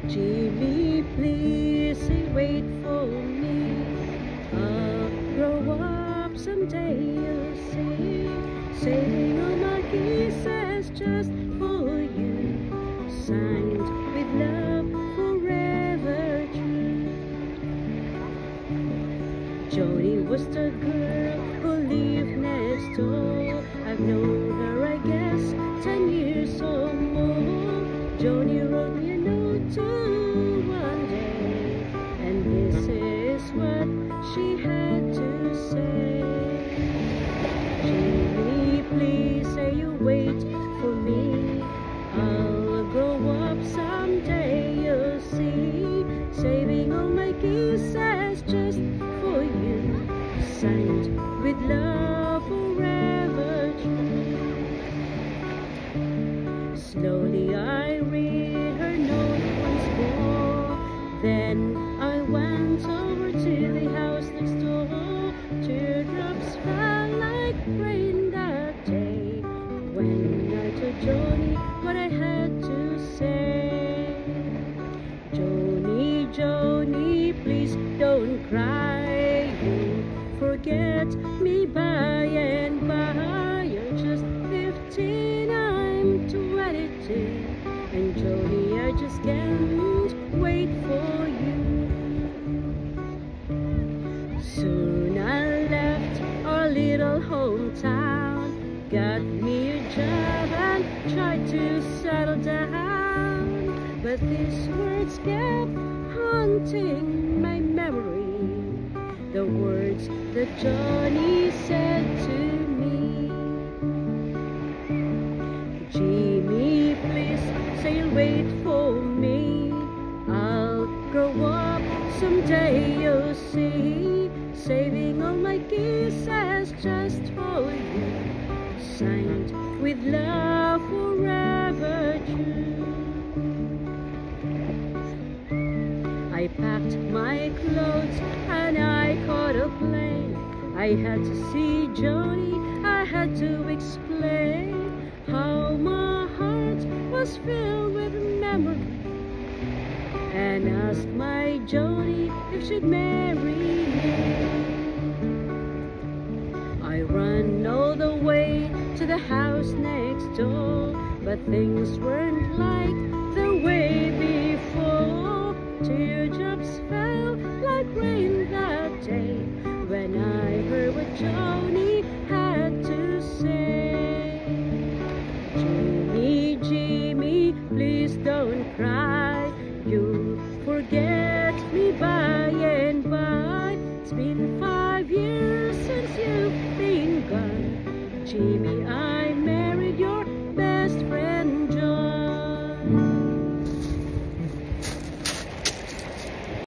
Jimmy, please say wait for me. I'll grow up someday, you'll see. Saving all my kisses just for you. Signed with love forever true. Joni was the girl who lived next door. I've known her, I guess, 10 years or more. Joni wrote me a note too one day, and this is what she had to say. Jimmy, please say you wait for me. I'll grow up someday, you'll see. Saving all my kisses just for you. Signed with love forever true. Slowly I read her note once more. Then I went over to the house next door. Teardrops fell like rain that day when I told Joni what I had to say. Joni, Joni, please don't cry. You forget me by and by. You're just 15, I'm 22. And Joni, I just can't wait for you. Soon I left our little hometown, got me a job and tried to settle down. But these words kept haunting my memory, the words that Joni said to me. Jimmy, please say you'll wait for me. I'll grow up someday, you'll see. Saving all my kisses just for you. Signed with love forever true. I packed my clothes and I caught a plane. I had to see Joni, I had to explain how my heart was filled with memory, and asked my Joni if she'd marry me. I ran all the way to the house next door, but things weren't like the way before. Teardrops fell like rain that day when I heard what Joni had to say. Jimmy, Jimmy, please don't cry. You'll forget me by and by. It's been 5 years since you've been gone. Jimmy,